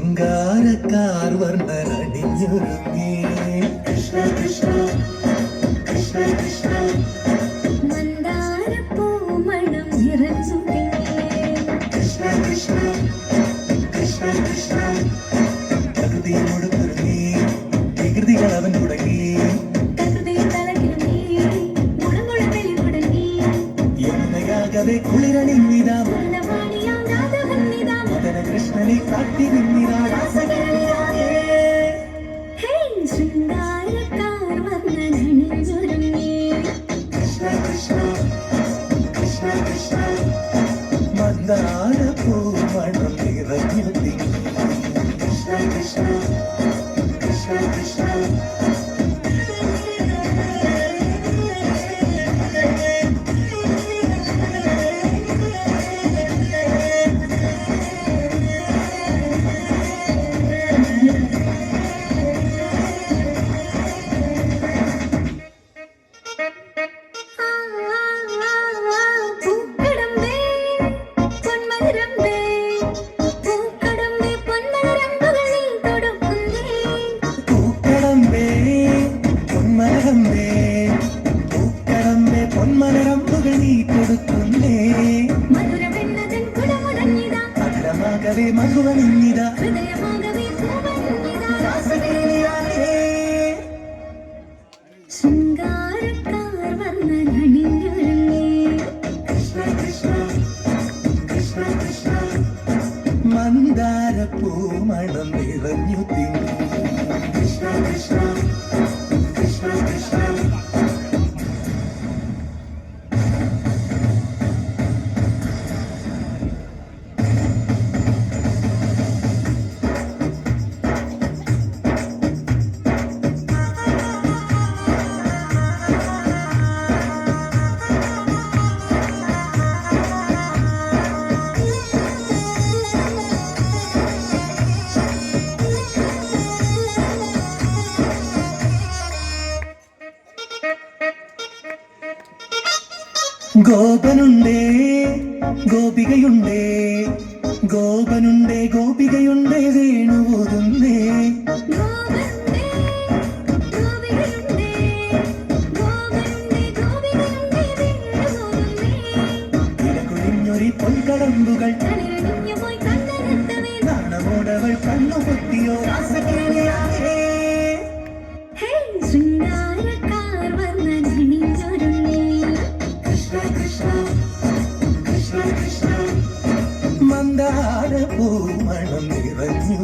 ശൃംഗാരക്കാർ വർണ്ണനണിഞ്ഞൊരുങ്ങി കൃഷ്ണ കൃഷ്ണ കൃഷ്ണ കൃഷ്ണ മന്ദാരപ്പൂമണം നിറഞ്ഞു കൃഷ്ണ കൃഷ്ണ കൃഷ്ണ കൃഷ്ണ പ്രകൃതിയോട് തുടങ്ങി വികൃതികൾ അവൻ തുടങ്ങി യമുനയാകവെ കുളിരണിഞ്ഞിതാ മദന കൃഷ്ണനെ കാട്ടി നിന്നിതാ ശൃംഗാരക്കാർ വർണ്ണനണിഞ്ഞൊരുങ്ങി കൃഷ്ണ കൃഷ്ണ കൃഷ്ണ കൃഷ്ണ മന്ദാരപ്പൂമണം നിറഞ്ഞു കൃഷ്ണ കൃഷ്ണ കൃഷ്ണ കൃഷ്ണ പൊന്മലരമ്പുകൾ നീ കൊടുക്കുന്നേ മധുരമാകവേ മധുവണിഞ്ഞിത ശൃംഗാരക്കാർ വർണ്ണനണിഞ്ഞൊരുങ്ങി കൃഷ്ണ കൃഷ്ണ കൃഷ്ണ കൃഷ്ണ മന്ദാരപ്പൂമണം നിറഞ്ഞു തിങ്ങി കൃഷ്ണ കൃഷ്ണ കൃഷ്ണ കൃഷ്ണ ഗോപനുണ്ടേ ഗോപികയുണ്ടേ ഗോപനുണ്ടേ ഗോപികയുണ്ടേ വേണുപോതുന്നേ ഇടകുഴിഞ്ഞൊരി പൊൻകടമ്പുകൾ നാണമോടവൾ കണ്ണുപൊത്തിയോ ശൃംഗാരക്കാർ വർണ്ണനണിഞ്ഞൊരുങ്ങി മന്ദാരപ്പൂമണം നിറഞ്ഞു